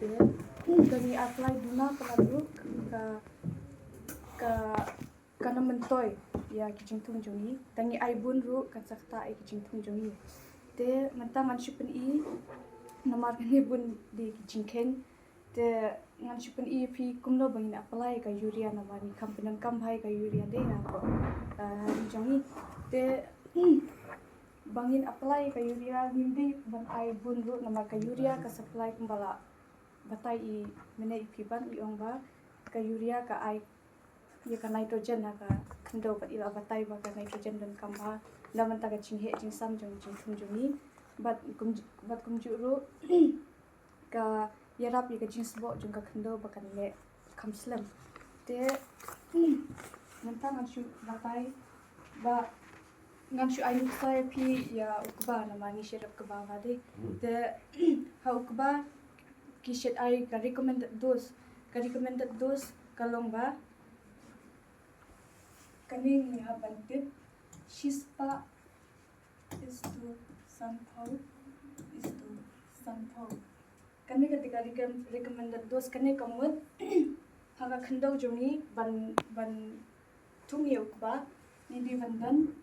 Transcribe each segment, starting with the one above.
Dia kami apply duna kalau ka na mentoy ya kijing tung jongi tangi ai bun ru kan sakta ai kijing tung jongi te manta man shupen I namar kani bun di kijing ken te ngan shupen I pi kumno bangin apply ka urea na mani kampenan kam bhai ka urea de na ko jongi te bangin apply ka urea hindi ban ai bun ru namar ka urea ka supply kumbala batai I mene I pi ban I ongba ka urea ka ai ya ka nitrogen ha ka khando pat ila batai ba ka nitrogen dan kamba laman ta ka chinghe jing sam jong jing thum jongi bat kum ju ru ka yarap ya ka jing sbo jong ka khando ba kan le kam slam te nanta ngan shu batai ba ngan shu ai sai pi ya ukba na mani sherap ka ba de te ha ukba ki shet ai ka recommended dose kalong ba kani ha bantit shispa is to sampau kani ketika recommended dose kani kamut haga khandau jongi ban tung yok ba ni di vandan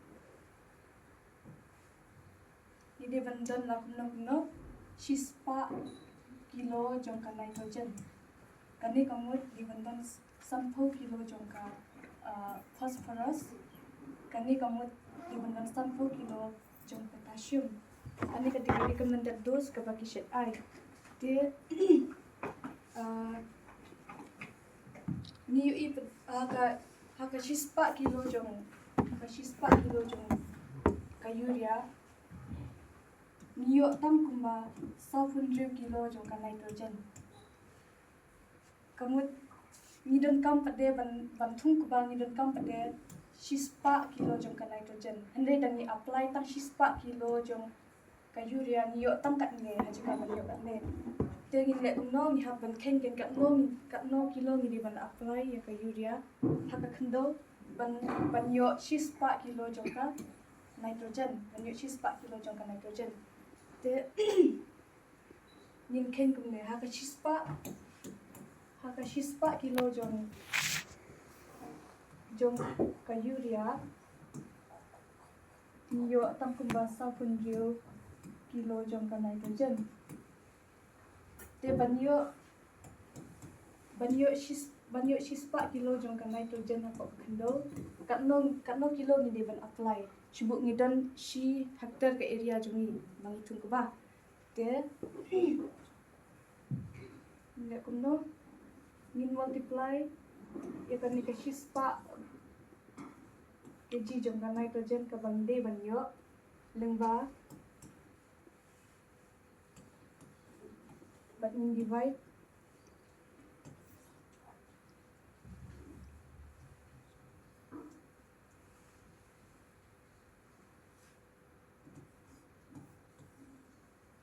la kumno shispa kilo jong ka nitrogen kani kamut di vandan sampau kilo jong ka phosphorus kani kamut dibandan sampul kilo jong potassium ani ketika recommended dose ka bagi shet ai te ni I haka shispa kilo jong ka urea niyo tam kumba 100 kilo jong ka nitrogen kamut nidon kam pade ban thung kubang nidon kam pade shispa kilo jong ka nitrogen hande dangi apply tang shispa kilo jong ka urea niyo tam kat nge haji ka ban yo kat ne te ngin le no mi ha ban ken kat no kilo ngi di ban apply ya ka urea haka khndo ban yo shispa kilo jong ka nitrogen te ngin ken kum ne haka shispa kilo jong ka urea niyo tam kumba 100 kilo jong ka nitrogen te banyo shispa kilo jong ka nitrogen ha ko khando katno kilo ni de ban apply chibuk ngidan shi hectare ka area jongi mangi thung ko ba te ne kumno min multiply ya kan ka shispa kg jong ka nitrogen ka bangde banyo lengba but in divide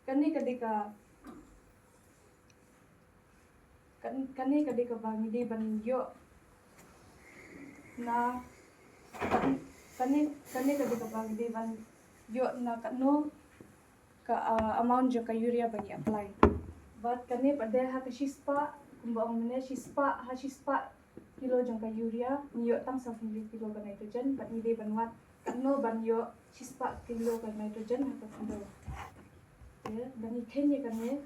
kani kadika bangi de banyo na kani kadika bangi de ban yo na katno ka amount jo ka urea bani apply but kani pade ha ka shispa kumba mene shispa kilo jong ka urea niyo tam 100 kilo ka nitrogen but ni de banwat katno banyo shispa kilo ka nitrogen ha ka khando ya bani khenye kane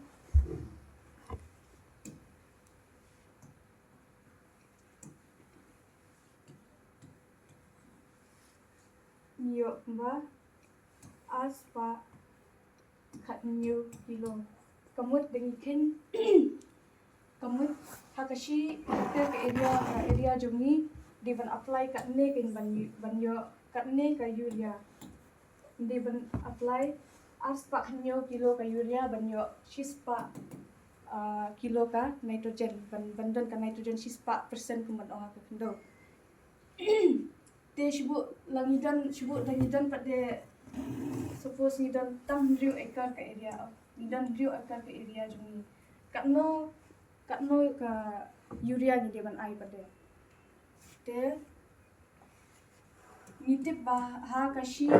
niyo ba aspa khat niyo kilo kamut dengi ken kamut hakashi ke area jongi di ban apply kat ne ken banyo kat ne ka urea di ban apply aspa khanyo kilo ka urea banyo shispa kilo ka nitrogen bandan ka nitrogen shispa persen kuman ong ka khndo te shibu langidan pade suppose nidan tam riu ekar ka area jongi katno ka urea ni deban ai pade te nitip ba ha kashi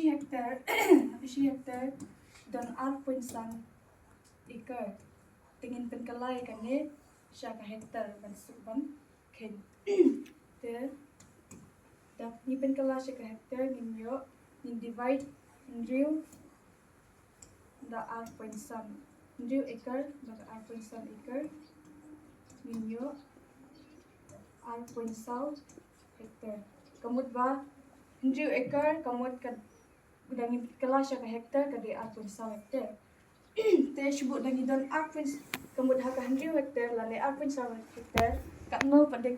hectare dan 8.sang acre. Tingin penkelai kane siya ka hektar ban suban ken. Te dak ni penkelai siya ka hektar ninyo nin divide nriu da r.sam. Nriu acre da r.sam acre ninyo r.saw hektar. Kamut ba nriu acre kamut ka dangi penkelai siya ka hektar kadi r.saw hektar. Te sebut lagi don kamut haka 100 hektar lane 1.7 hektar katno pada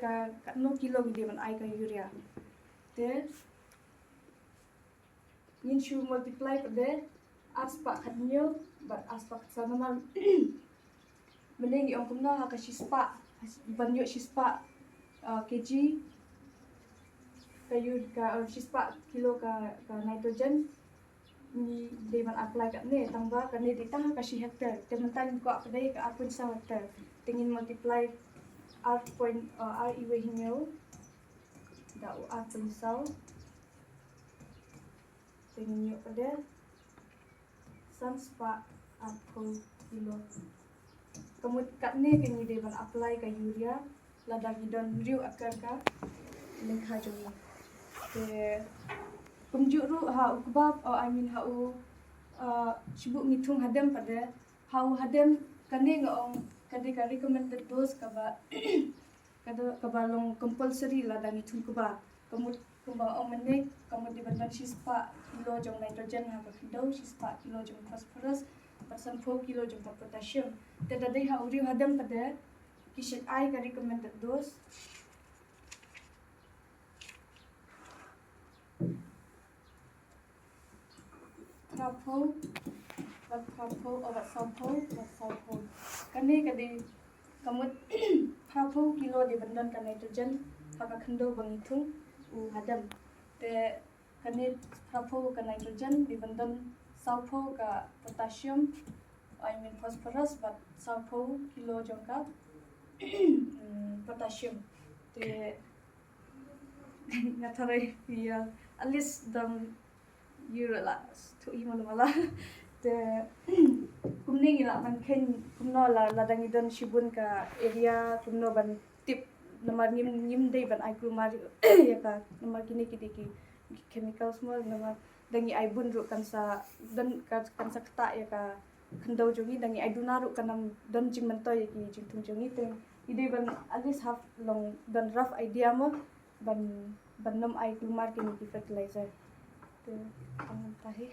katno kilo gede man ai ka urea. Te nin shu multiply pada aspa katnyo but aspa sama mal menengi ong kumna haka shispa banyo shispa kg shispa kilo ka nitrogen ni deman apply kat ni tambah kan ni ditang kasih hektar teman-teman ko apdai ka 1.7 hektar tingin multiply r iwe hinyo da r.saw tingin yo pada sanspa atau kilo kamut kat ni kini deman apply ka urea lada gidon riu akar ka lengkha joni te kumjuk ru ha ukbab sibuk ngitung hadam pada hau hadam kane ngaong kade ka recommended dose ka ba ka balong compulsory la dan ngitung ka ba kamut kumba ong menek kamut dibanban shispa kilo jong nitrogen ha ka kilo shispa kilo jong phosphorus pasan 4 kilo jong potassium te dadai ha uri hadam pada kishet ai ka recommended dose Trapol. Kani kadi kamut trapol kilo di bandan ka nitrogen haka khendo bangitung hadam te kani trapol ka nitrogen di bandan sulfur ka potassium phosphorus but sulfur kilo jongka potassium te ngatarai ya at least dam euro la to mala te kumning ila man ken kumno la ladang idon shibun ka area kumno ban tip namar nim dei ban ai kumar ya ka namar kini ki chemicals mo namar dangi ai bun ru kan sa dan kan sa kta ya ka khandau jongi dangi ai dunaru kanam don jingmanto ya ki jingtung jongi te ide ban at least have long dan rough idea mo ban nam ai kumar kini ki fertilizer te ang tahi